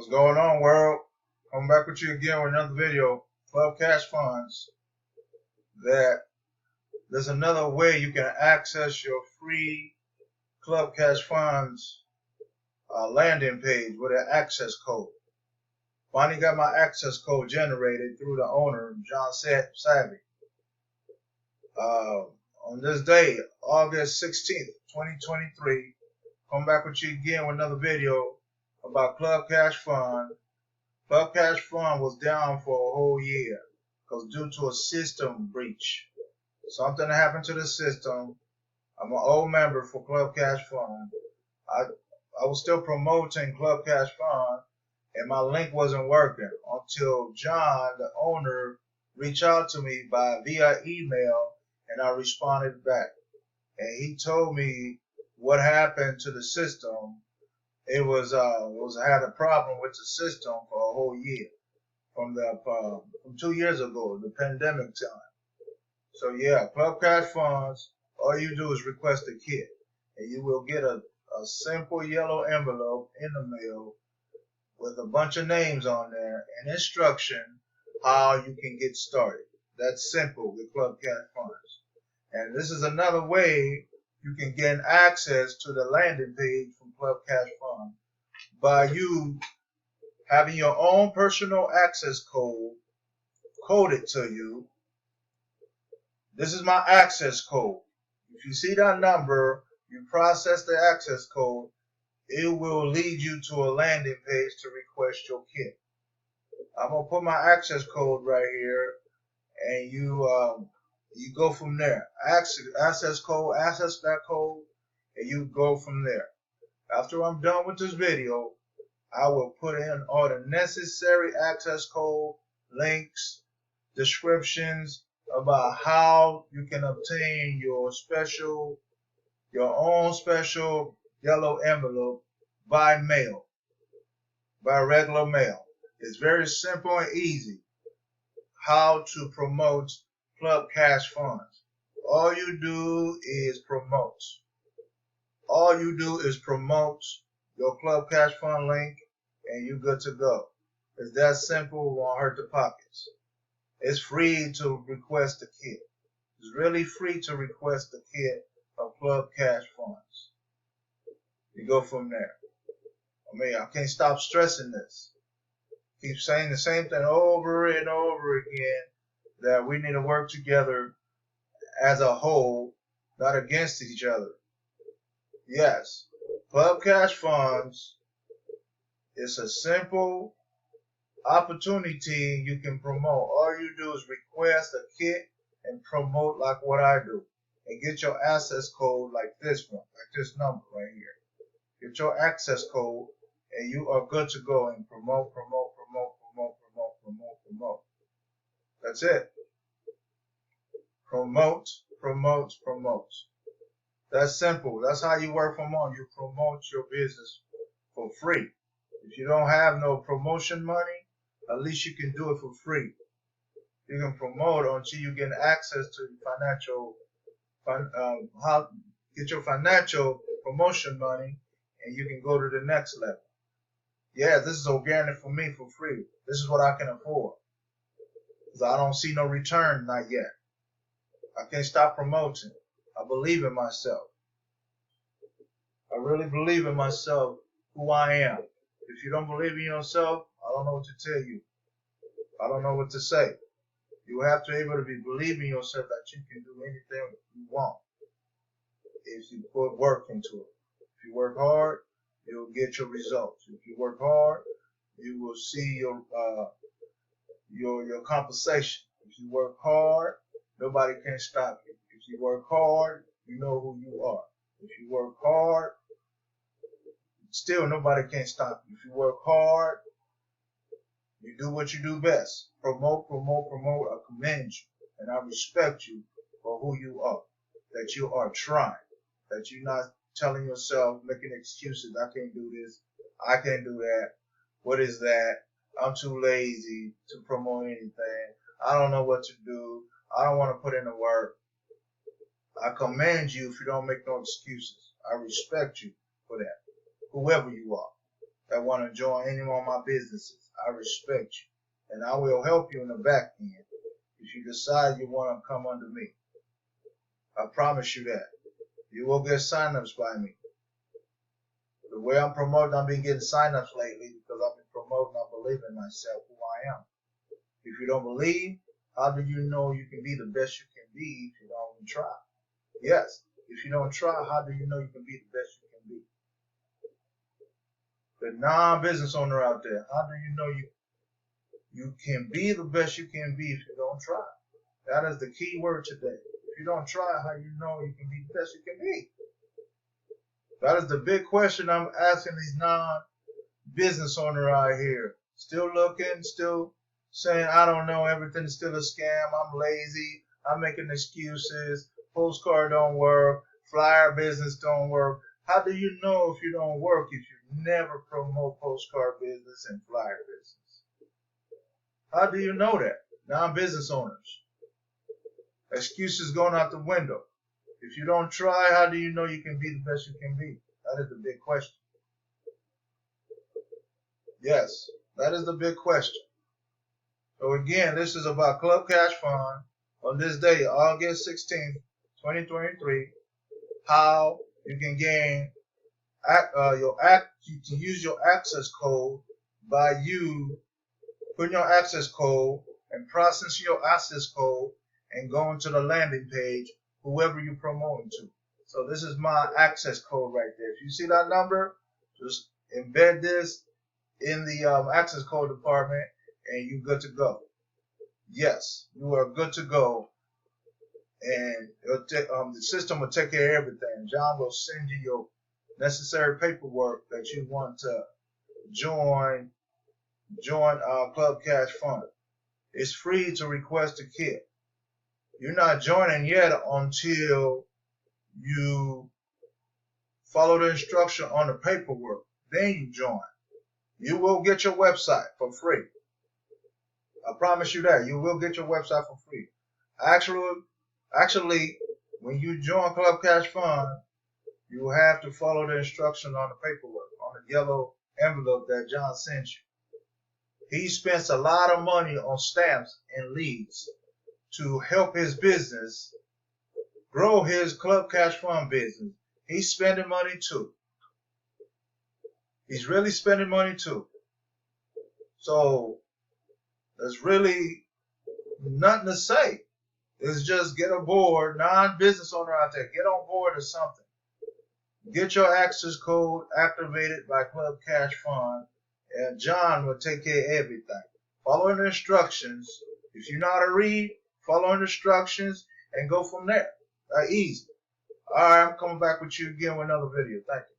What's going on, world? Coming back with you again with another video. Club Cash Funds. There's another way you can access your free Club Cash Funds landing page with an access code. Finally got my access code generated through the owner, John Savvy. On this day, August 16th, 2023, come back with you again with another video about Club Cash Fund. Club Cash Fund was down for a whole year because due to a system breach. Something happened to the system. I'm an old member for Club Cash Fund. I was still promoting Club Cash Fund and my link wasn't working until John, the owner, reached out to me via email and I responded back. And he told me what happened to the system. It had a problem with the system for a whole year from 2 years ago, the pandemic time. So yeah, Club Cash Funds, all you do is request a kit and you will get a simple yellow envelope in the mail with a bunch of names on there and instruction how you can get started. That's simple with Club Cash Funds. And this is another way you can gain access to the landing page from Club Cash Fund by you having your own personal access code coded to you. This is my access code. If you see that number, you process the access code, it will lead you to a landing page to request your kit. I'm going to put my access code right here and you go from there. Access code, access that code, and you go from there. After I'm done with this video, I will put in all the necessary access code, links, descriptions about how you can obtain your own special yellow envelope by mail, by regular mail. It's very simple and easy how to promote Club Cash Funds. All you do is promote. All you do is promote your Club Cash Fund link and you're good to go. It's that simple, it won't hurt the pockets. It's free to request a kit. It's really free to request a kit of Club Cash Funds. You go from there. I can't stop stressing this. Keep saying the same thing over and over again, that we need to work together as a whole, not against each other. Yes, Club Cash Funds is a simple opportunity you can promote. All you do is request a kit and promote like what I do. And get your access code like this one, like this number right here. Get your access code and you are good to go and promote. That's it. Promote. That's simple. That's how you work from home. You promote your business for free. If you don't have no promotion money, at least you can do it for free. You can promote until you get access to get your financial promotion money, and you can go to the next level. Yeah, this is organic for me for free. This is what I can afford. Because I don't see no return, not yet. I can't stop promoting. I believe in myself. I really believe in myself, who I am. If you don't believe in yourself, I don't know what to tell you. I don't know what to say. You have to be able to believe in yourself that you can do anything you want if you put work into it. If you work hard, you'll get your results. If you work hard, you will see your compensation. If you work hard, nobody can stop you. If you work hard, you know who you are. If you work hard, still nobody can stop you. If you work hard, you do what you do best. Promote. I commend you and I respect you for who you are. That you are trying. That you're not telling yourself, making excuses. I can't do this. I can't do that. What is that? I'm too lazy to promote anything. I don't know what to do. I don't want to put in the work. I commend you if you don't make no excuses. I respect you for that, whoever you are. that want to join any one of my businesses. I respect you, and I will help you in the back end if you decide you want to come under me. I promise you that. You will get signups by me. The way I'm promoting, I've been getting signups lately because I've been promoting, I believe in myself, who I am. If you don't believe, how do you know you can be the best you can be if you don't even try? Yes, if you don't try, how do you know you can be the best you can be? The non-business owner out there, how do you know you can be the best you can be if you don't try? That is the key word today. If you don't try, how do you know you can be the best you can be? That is the big question I'm asking these non-business owners out here. Still looking, still saying, I don't know, everything's still a scam, I'm lazy, I'm making excuses, postcard don't work, flyer business don't work. How do you know if you don't work if you never promote postcard business and flyer business? How do you know that? Non-business owners. Excuses going out the window. If you don't try, how do you know you can be the best you can be? That is the big question. Yes, that is the big question. So again, this is about Club Cash Fund on this day, August 16th, 2023. How you can gain you can use your access code by you putting your access code and processing your access code and going to the landing page, whoever you're promoting to. So this is my access code right there. If you see that number, just embed this in the access code department and you're good to go. Yes, you are good to go. And the system will take care of everything. John will send you your necessary paperwork that you want to join Club Cash Fund. It's free to request a kit. You're not joining yet until you follow the instruction on the paperwork. Then you join. You will get your website for free. I promise you that. You will get your website for free. Actually, when you join Club Cash Fund, you have to follow the instruction on the paperwork, on the yellow envelope that John sent you. He spends a lot of money on stamps and leads to help his business grow his Club Cash Fund business. He's spending money too. He's really spending money too. So there's really nothing to say. It's just get aboard, non-business owner out there, get on board or something. Get your access code activated by Club Cash Fund, and John will take care of everything. Follow the instructions. If you know how to read, follow the instructions and go from there. Easy. All right, I'm coming back with you again with another video. Thank you.